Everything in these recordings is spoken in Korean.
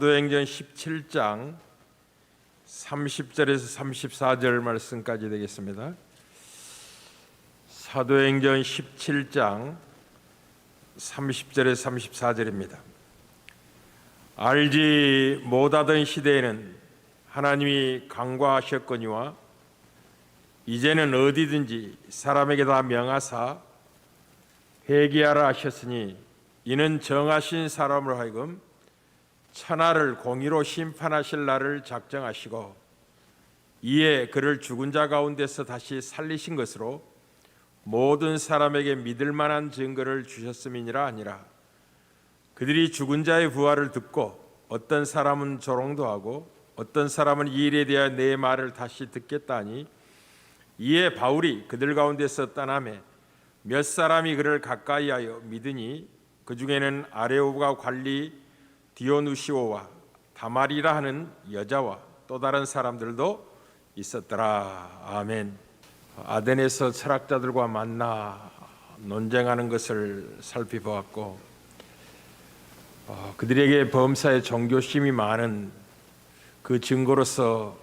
사도행전 17장 30절에서 34절 말씀까지 되겠습니다. 사도행전 17장 30절에서 34절입니다. 알지 못하던 시대에는 하나님이 간과하셨거니와 이제는 어디든지 사람에게 다 명하사 회개하라 하셨으니 이는 정하신 사람으로 하여금 천하를 공의로 심판하실 날을 작정하시고 이에 그를 죽은 자 가운데서 다시 살리신 것으로 모든 사람에게 믿을 만한 증거를 주셨음이니라 하니라. 그들이 죽은 자의 부활을 듣고 어떤 사람은 조롱도 하고 어떤 사람은 이 일에 대하여 내 말을 다시 듣겠다 하니 이에 바울이 그들 가운데서 떠나매 몇 사람이 그를 가까이하여 믿으니 그 중에는 아레오가 관리 디오누시오와 다말이라 하는 여자와 또 다른 사람들도 있었더라. 아멘. 아덴에서 철학자들과 만나 논쟁하는 것을 살펴보았고 그들에게 범사에 종교심이 많은 그 증거로서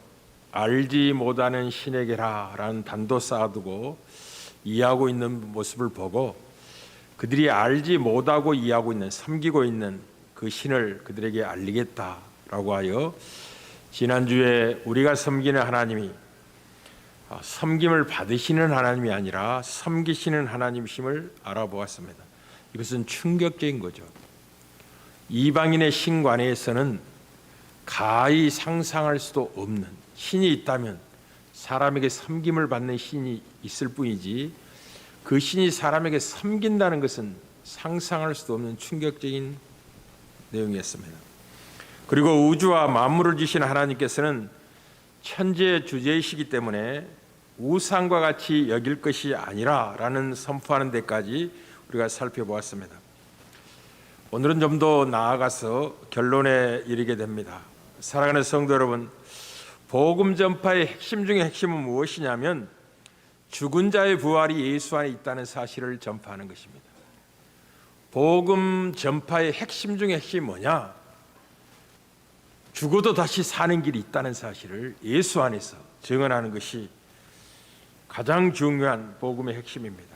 알지 못하는 신에게라 라는 단도 쌓아두고 이해하고 있는 모습을 보고 그들이 알지 못하고 이해하고 있는, 섬기고 있는 그 신을 그들에게 알리겠다라고 하여 지난주에 우리가 섬기는 하나님이 섬김을 받으시는 하나님이 아니라 섬기시는 하나님이심을 알아보았습니다. 이것은 충격적인 거죠. 이방인의 신관에서는 가히 상상할 수도 없는 신이 있다면 사람에게 섬김을 받는 신이 있을 뿐이지 그 신이 사람에게 섬긴다는 것은 상상할 수도 없는 충격적인 내용이었습니다. 그리고 우주와 만물을 지신 하나님께서는 천지의 주제이시기 때문에 우상과 같이 여길 것이 아니라라는 선포하는 데까지 우리가 살펴보았습니다. 오늘은 좀 더 나아가서 결론에 이르게 됩니다. 사랑하는 성도 여러분, 복음 전파의 핵심 중의 핵심은 무엇이냐면 죽은 자의 부활이 예수 안에 있다는 사실을 전파하는 것입니다. 복음 전파의 핵심 중의 핵심이 뭐냐? 죽어도 다시 사는 길이 있다는 사실을 예수 안에서 증언하는 것이 가장 중요한 복음의 핵심입니다.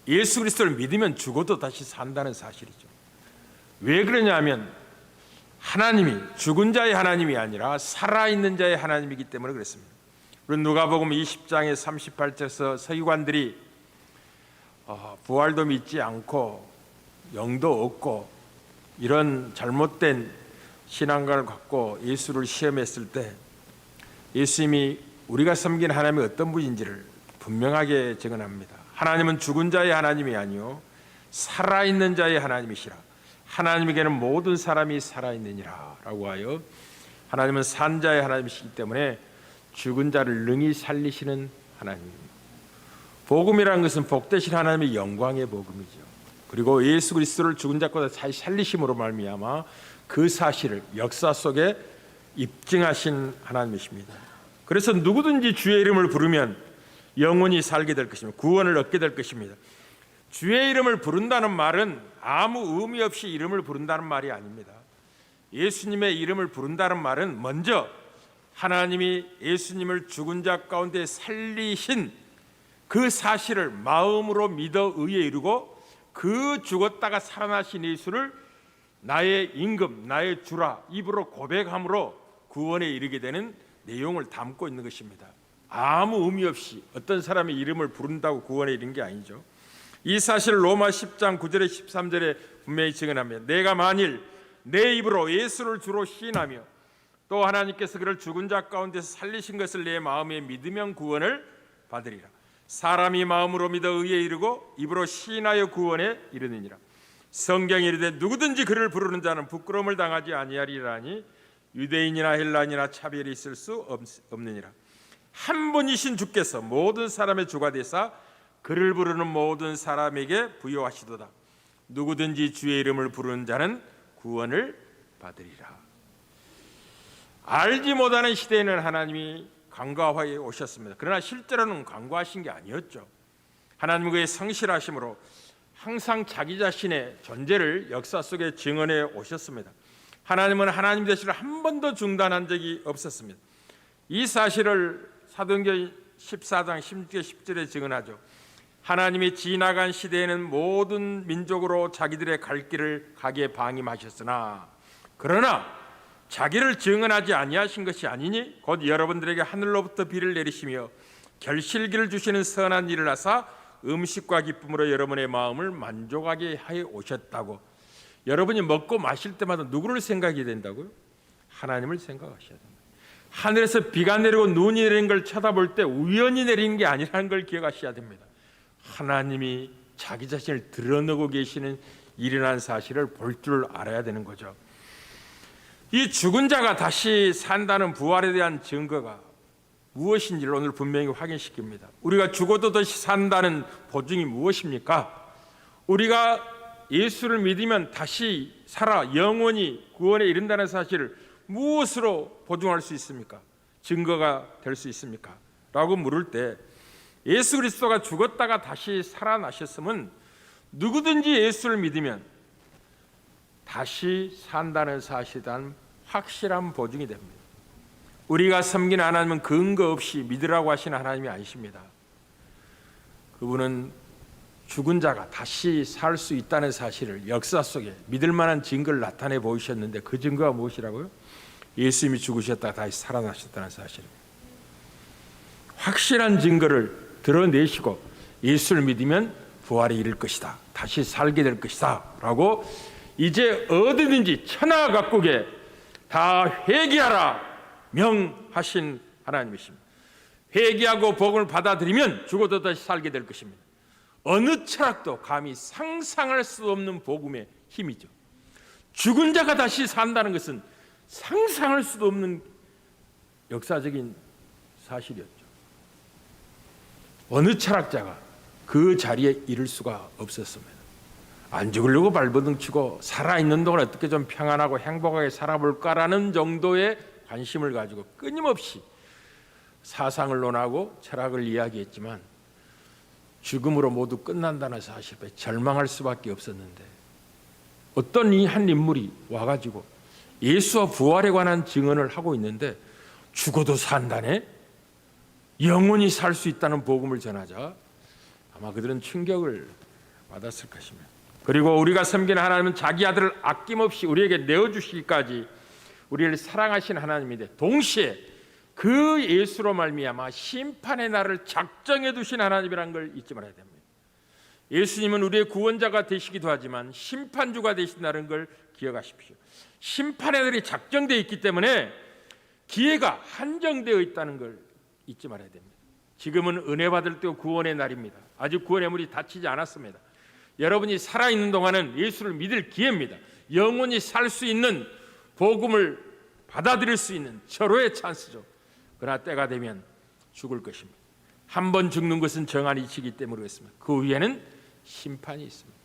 예수 그리스도를 믿으면 죽어도 다시 산다는 사실이죠. 왜 그러냐면 하나님이 죽은 자의 하나님이 아니라 살아있는 자의 하나님이기 때문에 그렇습니다. 우리 누가복음 20장의 38절에서 서기관들이 부활도 믿지 않고 영도 없고 이런 잘못된 신앙관을 갖고 예수를 시험했을 때 예수님이 우리가 섬기는 하나님이 어떤 분인지를 분명하게 증언합니다. 하나님은 죽은 자의 하나님이 아니요 살아있는 자의 하나님이시라. 하나님에게는 모든 사람이 살아있느니라 라고 하여 하나님은 산 자의 하나님이시기 때문에 죽은 자를 능히 살리시는 하나님입니다. 복음이라는 것은 복되신 하나님의 영광의 복음이죠. 그리고 예수 그리스도를 죽은 자보다 다시 살리심으로 말미암아 그 사실을 역사 속에 입증하신 하나님이십니다. 그래서 누구든지 주의 이름을 부르면 영원히 살게 될 것입니다. 구원을 얻게 될 것입니다. 주의 이름을 부른다는 말은 아무 의미 없이 이름을 부른다는 말이 아닙니다. 예수님의 이름을 부른다는 말은 먼저 하나님이 예수님을 죽은 자 가운데 살리신 그 사실을 마음으로 믿어 의에 이르고 그 죽었다가 살아나신 예수를 나의 임금, 나의 주라 입으로 고백함으로 구원에 이르게 되는 내용을 담고 있는 것입니다. 아무 의미 없이 어떤 사람의 이름을 부른다고 구원에 이른 게 아니죠. 이 사실을 로마 10장 9절에 13절에 분명히 증언하며 내가 만일 내 입으로 예수를 주로 시인하며 또 하나님께서 그를 죽은 자 가운데서 살리신 것을 내 마음에 믿으면 구원을 받으리라. 사람이 마음으로 믿어 의에 이르고 입으로 시인하여 구원에 이르느니라. 성경이 이르되 누구든지 그를 부르는 자는 부끄러움을 당하지 아니하리라니 유대인이나 헬라인이나 차별이 있을 수 없느니라. 한 분이신 주께서 모든 사람의 주가 되사 그를 부르는 모든 사람에게 부여하시도다. 누구든지 주의 이름을 부르는 자는 구원을 받으리라. 알지 못하는 시대에는 하나님이 간과하여 오셨습니다. 그러나 실제로는 간과하신 게 아니었죠. 하나님은 그의 성실하심으로 항상 자기 자신의 존재를 역사 속에 증언해 오셨습니다. 하나님은 하나님 되시를 한 번도 중단한 적이 없었습니다. 이 사실을 사도행전 14장 16절 10절에 증언하죠. 하나님이 지나간 시대에는 모든 민족으로 자기들의 갈 길을 가게 방임하셨으나 그러나 자기를 증언하지 아니하신 것이 아니니 곧 여러분들에게 하늘로부터 비를 내리시며 결실기를 주시는 선한 일을 하사 음식과 기쁨으로 여러분의 마음을 만족하게 하여 오셨다고. 여러분이 먹고 마실 때마다 누구를 생각해야 된다고요? 하나님을 생각하셔야 됩니다. 하늘에서 비가 내리고 눈이 내리는 걸 쳐다볼 때 우연히 내리는 게 아니라는 걸 기억하셔야 됩니다. 하나님이 자기 자신을 드러내고 계시는 일이라는 사실을 볼 줄 알아야 되는 거죠. 이 죽은 자가 다시 산다는 부활에 대한 증거가 무엇인지를 오늘 분명히 확인시킵니다. 우리가 죽어도 다시 산다는 보증이 무엇입니까? 우리가 예수를 믿으면 다시 살아 영원히 구원에 이른다는 사실을 무엇으로 보증할 수 있습니까? 증거가 될 수 있습니까? 라고 물을 때 예수 그리스도가 죽었다가 다시 살아나셨으면 누구든지 예수를 믿으면 다시 산다는 사실에 대한 확실한 보증이 됩니다. 우리가 섬기는 하나님은 근거 없이 믿으라고 하시는 하나님이 아니십니다. 그분은 죽은 자가 다시 살 수 있다는 사실을 역사 속에 믿을 만한 증거를 나타내 보이셨는데 그 증거가 무엇이라고요? 예수님이 죽으셨다가 다시 살아나셨다는 사실입니다. 확실한 증거를 드러내시고 예수를 믿으면 부활에 이를 것이다, 다시 살게 될 것이다 라고 이제 어디든지 천하각국에 다 회개하라 명하신 하나님이십니다. 회개하고 복음을 받아들이면 죽어도 다시 살게 될 것입니다. 어느 철학도 감히 상상할 수 없는 복음의 힘이죠. 죽은 자가 다시 산다는 것은 상상할 수도 없는 역사적인 사실이었죠. 어느 철학자가 그 자리에 이를 수가 없었습니다. 안 죽으려고 발버둥 치고 살아있는 동안 어떻게 좀 평안하고 행복하게 살아볼까라는 정도의 관심을 가지고 끊임없이 사상을 논하고 철학을 이야기했지만 죽음으로 모두 끝난다는 사실에 절망할 수밖에 없었는데 어떤 한 인물이 와가지고 예수와 부활에 관한 증언을 하고 있는데 죽어도 산다네? 영원히 살 수 있다는 복음을 전하자 아마 그들은 충격을 받았을 것입니다. 그리고 우리가 섬기는 하나님은 자기 아들을 아낌없이 우리에게 내어주시기까지 우리를 사랑하신 하나님인데 동시에 그 예수로 말미암아 심판의 날을 작정해 두신 하나님이라는 걸 잊지 말아야 됩니다. 예수님은 우리의 구원자가 되시기도 하지만 심판주가 되신다는 걸 기억하십시오. 심판의 날이 작정되어 있기 때문에 기회가 한정되어 있다는 걸 잊지 말아야 됩니다. 지금은 은혜 받을 때고 구원의 날입니다. 아직 구원의 물이 닫히지 않았습니다. 여러분이 살아있는 동안은 예수를 믿을 기회입니다. 영원히 살 수 있는 복음을 받아들일 수 있는 절호의 찬스죠. 그러나 때가 되면 죽을 것입니다. 한 번 죽는 것은 정한 이치이기 때문에 그렇습니다. 그 위에는 심판이 있습니다.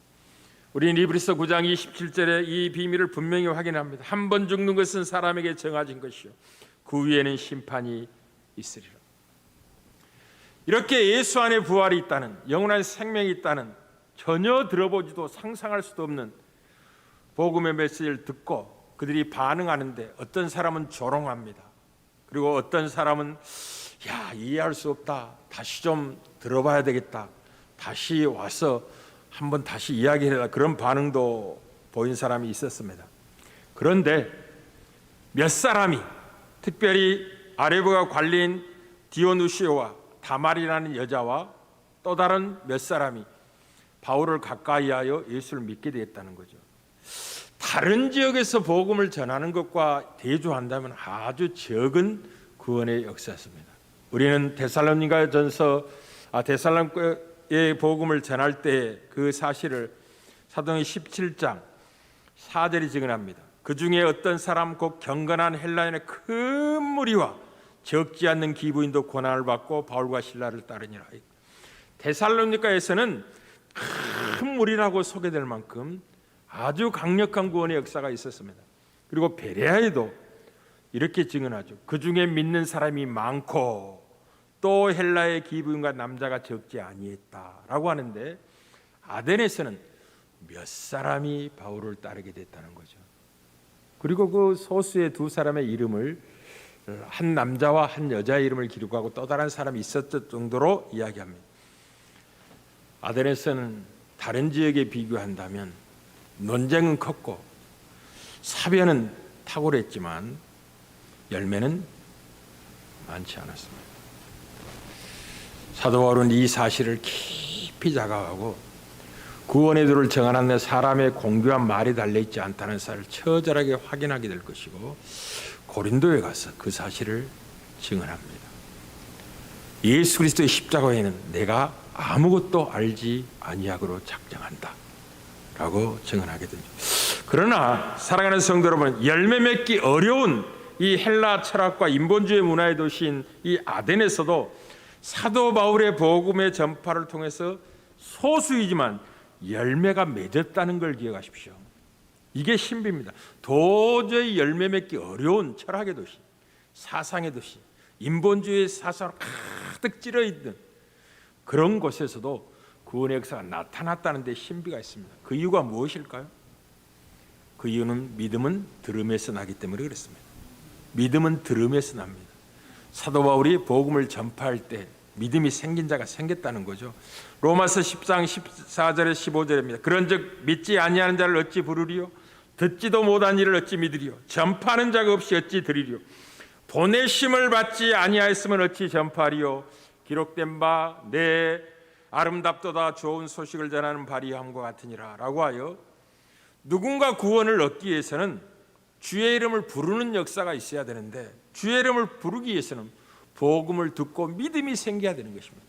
우리는 히브리서 9장 27절에 이 비밀을 분명히 확인합니다. 한 번 죽는 것은 사람에게 정해진 것이요 그 위에는 심판이 있으리라. 이렇게 예수 안에 부활이 있다는, 영원한 생명이 있다는 전혀 들어보지도 상상할 수도 없는 복음의 메시지를 듣고 그들이 반응하는데 어떤 사람은 조롱합니다. 그리고 어떤 사람은 이해할 수 없다, 다시 좀 들어봐야 되겠다, 다시 와서 한번 다시 이야기해라, 그런 반응도 보인 사람이 있었습니다. 그런데 몇 사람이, 특별히 아레브가 관리인 디오누시오와 다말이라는 여자와 또 다른 몇 사람이 바울을 가까이하여 예수를 믿게 되었다는 거죠. 다른 지역에서 복음을 전하는 것과 대조한다면 아주 적은 구원의 역사였습니다. 우리는 데살로니가전서 데살로니가의 복음을 전할 때 그 사실을 사도행전 17장 4절이 증언합니다. 그 중에 어떤 사람 곧 경건한 헬라인의 큰 무리와 적지 않는 기부인도 고난을 받고 바울과 실라를 따르니라. 데살로니가에서는 큰 무리라고 소개될 만큼 아주 강력한 구원의 역사가 있었습니다. 그리고 베레아에도 이렇게 증언하죠. 그 중에 믿는 사람이 많고 또 헬라의 기부인과 남자가 적지 아니했다라고 하는데 아덴에서는 몇 사람이 바울을 따르게 됐다는 거죠. 그리고 그 소수의 두 사람의 이름을 한 남자와 한 여자의 이름을 기록하고 또 다른 사람이 있었을 정도로 이야기합니다. 아덴에서는 다른 지역에 비교한다면 논쟁은 컸고 사변은 탁월했지만 열매는 많지 않았습니다. 사도 바울은 이 사실을 깊이 자각하고 구원의 도를 정하는 사람의 공교한 말이 달려있지 않다는 사실을 처절하게 확인하게 될 것이고 고린도에 가서 그 사실을 증언합니다. 예수 그리스도의 십자가에는 내가 아무것도 알지 아니하기로 작정한다 라고 증언하게 됩니다. 그러나 사랑하는 성도 여러분, 열매 맺기 어려운 이 헬라 철학과 인본주의 문화의 도시인 이 아덴에서도 사도 바울의 복음의 전파를 통해서 소수이지만 열매가 맺었다는 걸 기억하십시오. 이게 신비입니다. 도저히 열매 맺기 어려운 철학의 도시, 사상의 도시, 인본주의 사상으로 가득 찌러있는 그런 곳에서도 구원의 역사가 나타났다는 데 신비가 있습니다. 그 이유가 무엇일까요? 그 이유는 믿음은 들음에서 나기 때문에 그렇습니다. 믿음은 들음에서 납니다. 사도 바울이 복음을 전파할 때 믿음이 생긴 자가 생겼다는 거죠. 로마서 10장 14절에 15절입니다. 그런즉 믿지 아니하는 자를 어찌 부르리요? 듣지도 못한 일을 어찌 믿으리요? 전파하는 자가 없이 어찌 들으리요? 보내심을 받지 아니하였으면 어찌 전파하리요? 기록된 바 내 아름답도다 좋은 소식을 전하는 바리함과 같으니라 라고 하여 누군가 구원을 얻기 위해서는 주의 이름을 부르는 역사가 있어야 되는데 주의 이름을 부르기 위해서는 복음을 듣고 믿음이 생겨야 되는 것입니다.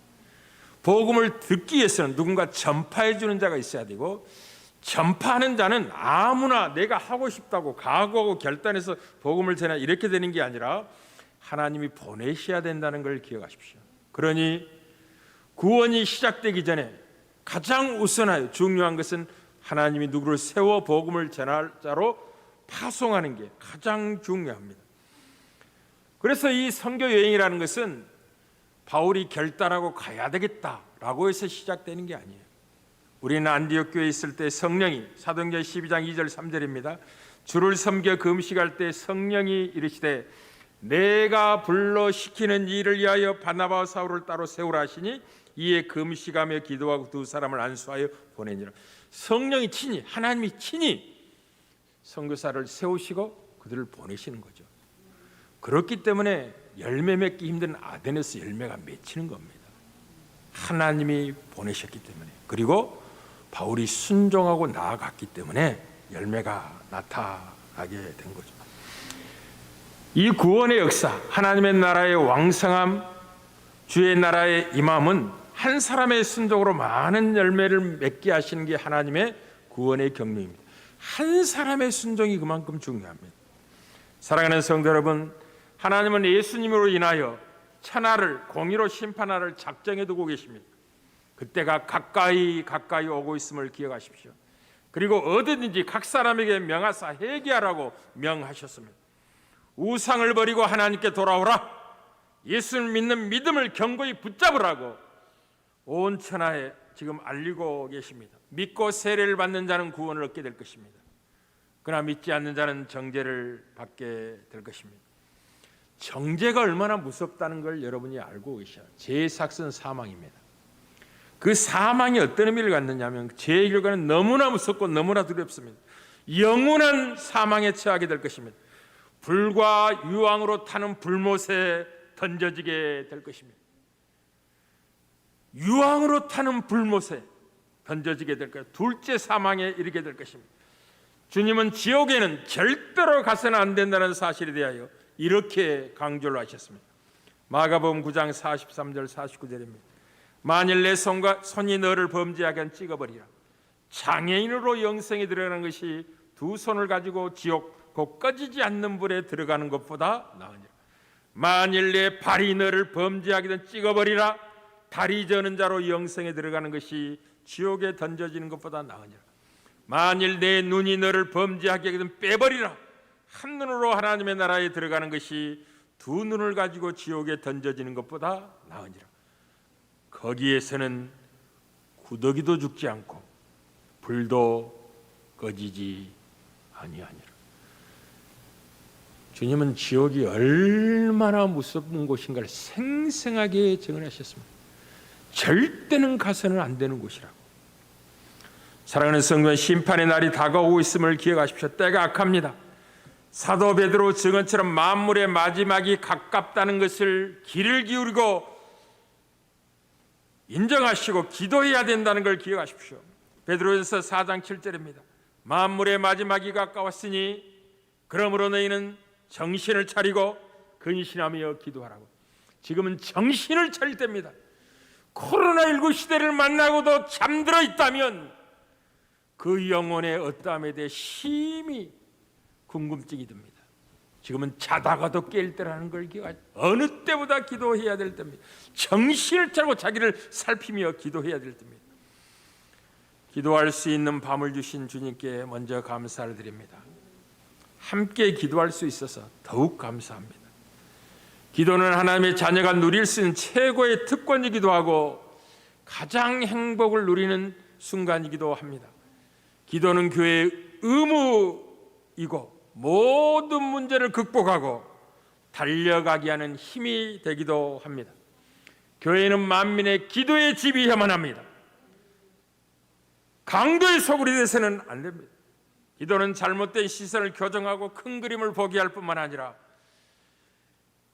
복음을 듣기 위해서는 누군가 전파해 주는 자가 있어야 되고 전파하는 자는 아무나 내가 하고 싶다고 각오하고 결단해서 복음을 전하 이렇게 되는 게 아니라 하나님이 보내셔야 된다는 걸 기억하십시오. 그러니 구원이 시작되기 전에 가장 우선하여 중요한 것은 하나님이 누구를 세워 복음을 전할 자로 파송하는 게 가장 중요합니다. 그래서 이 선교 여행이라는 것은 바울이 결단하고 가야 되겠다라고 해서 시작되는 게 아니에요. 우리는 안디옥 교회에 있을 때 성령이 사도행전 12장 2절 3절입니다. 주를 섬겨 금식할 때 성령이 이르시되 내가 불러 시키는 일을 위하여 바나바와 사울을 따로 세우라 하시니 이에 금식하며 기도하고 두 사람을 안수하여 보내니라. 성령이 친히 하나님이 친히 선교사를 세우시고 그들을 보내시는 거죠. 그렇기 때문에 열매 맺기 힘든 아덴에서 열매가 맺히는 겁니다. 하나님이 보내셨기 때문에 그리고 바울이 순종하고 나아갔기 때문에 열매가 나타나게 된 거죠. 이 구원의 역사, 하나님의 나라의 왕성함, 주의 나라의 임함은 한 사람의 순종으로 많은 열매를 맺게 하시는 게 하나님의 구원의 경륜입니다. 한 사람의 순종이 그만큼 중요합니다. 사랑하는 성도 여러분, 하나님은 예수님으로 인하여 천하를 공의로 심판하를 작정해 두고 계십니다. 그때가 가까이 오고 있음을 기억하십시오. 그리고 어디든지 각 사람에게 명하사 회개하라고 명하셨습니다. 우상을 버리고 하나님께 돌아오라. 예수를 믿는 믿음을 견고히 붙잡으라고 온 천하에 지금 알리고 계십니다. 믿고 세례를 받는 자는 구원을 얻게 될 것입니다. 그러나 믿지 않는 자는 정죄를 받게 될 것입니다. 정죄가 얼마나 무섭다는 걸 여러분이 알고 계셔요. 죄의 삭은 사망입니다. 그 사망이 어떤 의미를 갖느냐면 죄의 결과는 너무나 무섭고 너무나 두렵습니다. 영원한 사망에 처하게 될 것입니다. 불과 유황으로 타는 불못에 던져지게 될 것입니다. 유황으로 타는 불못에 던져지게 될 것입니다. 둘째 사망에 이르게 될 것입니다. 주님은 지옥에는 절대로 가서는 안 된다는 사실에 대하여 이렇게 강조를 하셨습니다. 마가복음 9장 43절 49절입니다. 만일 내 손이 너를 범죄하게 한 찍어버리라. 장애인으로 영생에 들어가는 것이 두 손을 가지고 지옥 곧 꺼지지 않는 불에 들어가는 것보다 나으니라. 만일 내 발이 너를 범죄하게 된 찍어버리라. 다리 저는 자로 영생에 들어가는 것이 지옥에 던져지는 것보다 나으니라. 만일 내 눈이 너를 범죄하게 되면 빼버리라. 한 눈으로 하나님의 나라에 들어가는 것이 두 눈을 가지고 지옥에 던져지는 것보다 나으니라. 거기에서는 구더기도 죽지 않고 불도 꺼지지 아니하니라. 주님은 지옥이 얼마나 무서운 곳인가를 생생하게 증언하셨습니다. 절대는 가서는 안 되는 곳이라고. 사랑하는 성도는 심판의 날이 다가오고 있음을 기억하십시오. 때가 악합니다. 사도 베드로 증언처럼 만물의 마지막이 가깝다는 것을 귀를 기울이고 인정하시고 기도해야 된다는 걸 기억하십시오. 베드로전서 4장 7절입니다. 만물의 마지막이 가까웠으니 그러므로 너희는 정신을 차리고 근신하며 기도하라고. 지금은 정신을 차릴 때입니다. 코로나19 시대를 만나고도 잠들어 있다면 그 영혼의 어떠함에 대해 심히 궁금증이 듭니다. 지금은 자다가도 깰 때라는 걸 기억하죠. 어느 때보다 기도해야 될 때입니다. 정신을 차리고 자기를 살피며 기도해야 될 때입니다. 기도할 수 있는 밤을 주신 주님께 먼저 감사를 드립니다. 함께 기도할 수 있어서 더욱 감사합니다. 기도는 하나님의 자녀가 누릴 수 있는 최고의 특권이기도 하고 가장 행복을 누리는 순간이기도 합니다. 기도는 교회의 의무이고 모든 문제를 극복하고 달려가게 하는 힘이 되기도 합니다. 교회는 만민의 기도의 집이어야만 합니다. 강도의 소굴이 되서는 안 됩니다. 기도는 잘못된 시선을 교정하고 큰 그림을 보게 할 뿐만 아니라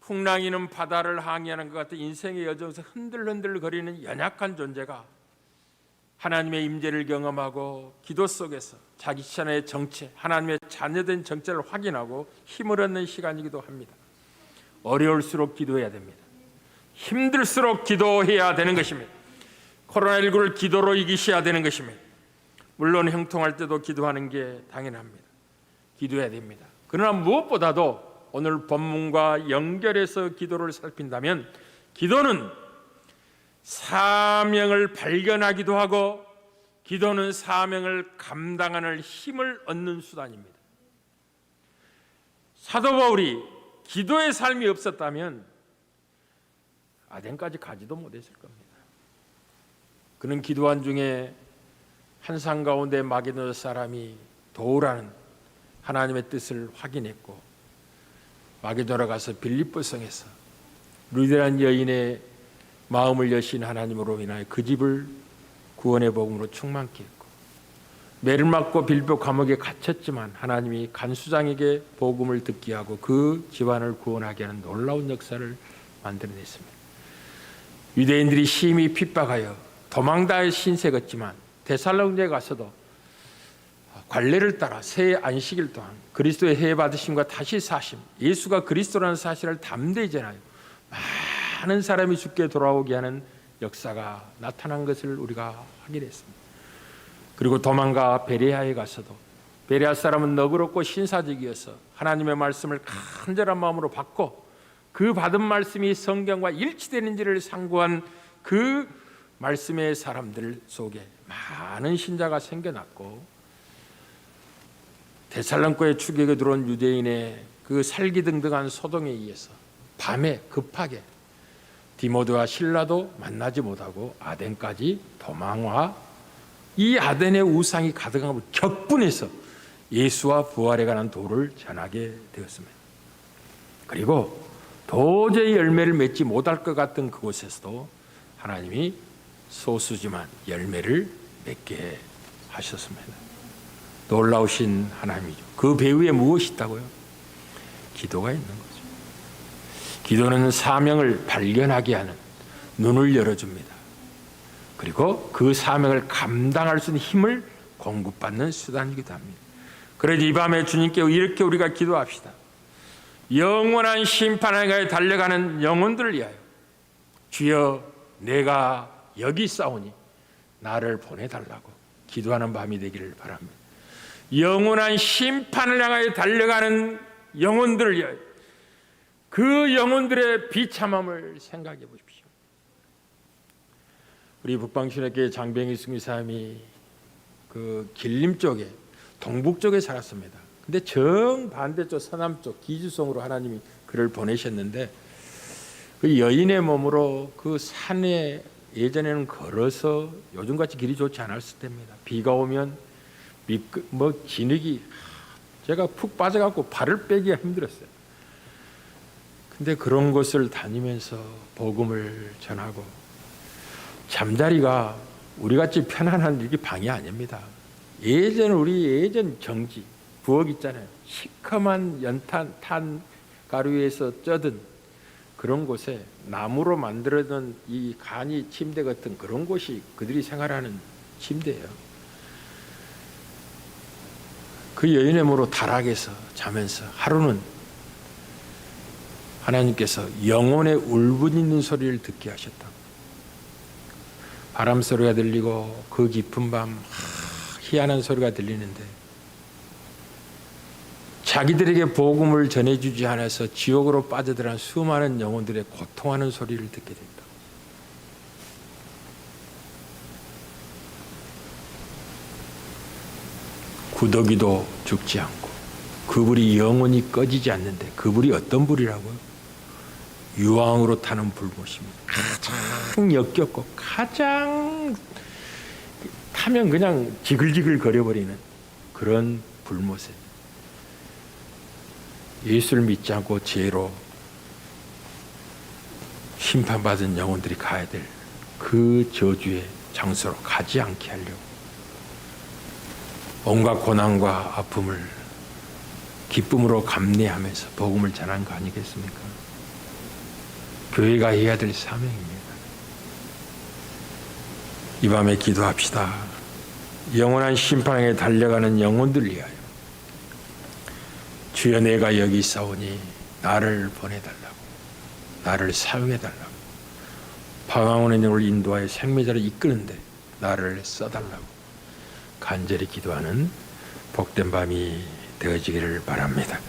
풍랑이는 바다를 항해하는 것 같은 인생의 여정에서 흔들흔들 거리는 연약한 존재가 하나님의 임재를 경험하고 기도 속에서 자기 자신의 정체, 하나님의 자녀된 정체를 확인하고 힘을 얻는 시간이기도 합니다. 어려울수록 기도해야 됩니다. 힘들수록 기도해야 되는 것입니다. 코로나19를 기도로 이기셔야 되는 것입니다. 물론 형통할 때도 기도하는 게 당연합니다. 기도해야 됩니다. 그러나 무엇보다도 오늘 본문과 연결해서 기도를 살핀다면 기도는 사명을 발견하기도 하고 기도는 사명을 감당하는 힘을 얻는 수단입니다. 사도 바울이 기도의 삶이 없었다면 아덴까지 가지도 못했을 겁니다. 그는 기도한 중에 한 산 가운데 마게도냐 사람이 도우라는 하나님의 뜻을 확인했고 마게도냐 가서 빌립보 성에서 루디라는 여인의 마음을 여신 하나님으로 인하여 그 집을 구원의 복음으로 충만케 했고 매를 맞고 빌립보 감옥에 갇혔지만 하나님이 간수장에게 복음을 듣게 하고 그 집안을 구원하게 하는 놀라운 역사를 만들어냈습니다. 유대인들이 심히 핍박하여 도망다의 신세 걷지만 데살로니가에 가서도 관례를 따라 새 안식일 동안 그리스도의 해 받으심과 다시 사심, 예수가 그리스도라는 사실을 담대히 전하여 많은 사람이 죽게 돌아오게 하는 역사가 나타난 것을 우리가 확인했습니다. 그리고 도망가 베레아에 가서도 베레아 사람은 너그럽고 신사적이어서 하나님의 말씀을 간절한 마음으로 받고 그 받은 말씀이 성경과 일치되는지를 상고한 그 말씀의 사람들 속에 많은 신자가 생겨났고 데살로니가에 추격에 들어온 유대인의 그 살기등등한 소동에 의해서 밤에 급하게 디모데와 실라도 만나지 못하고 아덴까지 도망와 이 아덴의 우상이 가득함을 격분해서 예수와 부활에 관한 도를 전하게 되었습니다. 그리고 도저히 열매를 맺지 못할 것 같은 그곳에서도 하나님이 소수지만 열매를 맺게 하셨습니다. 놀라우신 하나님이죠. 그 배후에 무엇이 있다고요? 기도가 있는 거죠. 기도는 사명을 발견하게 하는 눈을 열어줍니다. 그리고 그 사명을 감당할 수 있는 힘을 공급받는 수단이기도 합니다. 그래서 이 밤에 주님께 이렇게 우리가 기도합시다. 영원한 심판에 달려가는 영혼들을 위하여 주여 내가 여기 싸우니 나를 보내달라고 기도하는 밤이 되기를 바랍니다. 영원한 심판을 향하여 달려가는 영혼들을 위하여 그 영혼들의 비참함을 생각해 보십시오. 우리 북방신학교의 장병희 승리사님이 그 길림 쪽에 동북 쪽에 살았습니다. 근데 정반대쪽 서남쪽 기주성으로 하나님이 그를 보내셨는데 그 여인의 몸으로 그 산에 예전에는 걸어서 요즘같이 길이 좋지 않았을 때입니다. 비가 오면 진흙이 제가 푹 빠져갖고 발을 빼기가 힘들었어요. 근데 그런 곳을 다니면서 복음을 전하고, 잠자리가 우리같이 편안한 이게 방이 아닙니다. 예전 정지, 부엌 있잖아요. 시커먼 연탄, 탄 가루에서 쪄든 그런 곳에 나무로 만들어둔 이 간이 침대 같은 그런 곳이 그들이 생활하는 침대예요. 그 여인의모로 다락에서 자면서 하루는 하나님께서 영혼의 울부짖는 소리를 듣게 하셨다. 바람 소리가 들리고 그 깊은 밤 희한한 소리가 들리는데, 자기들에게 복음을 전해주지 않아서 지옥으로 빠져들어간 수많은 영혼들의 고통하는 소리를 듣게 된다. 구더기도 죽지 않고 그 불이 영원히 꺼지지 않는데, 그 불이 어떤 불이라고요? 유황으로 타는 불못입니다. 가장 역겹고 가장 타면 그냥 지글지글 거려버리는 그런 불못에 예수를 믿지 않고 죄로 심판받은 영혼들이 가야 될 그 저주의 장소로 가지 않게 하려고 온갖 고난과 아픔을 기쁨으로 감내하면서 복음을 전한 거 아니겠습니까? 교회가 해야 될 사명입니다. 이 밤에 기도합시다. 영원한 심판에 달려가는 영혼들 위하여, 주여 내가 여기 있사오니 나를 보내달라고, 나를 사용해달라고, 방황하는 영을 인도하여 생명자를 이끄는데 나를 써달라고 간절히 기도하는 복된 밤이 되어지기를 바랍니다.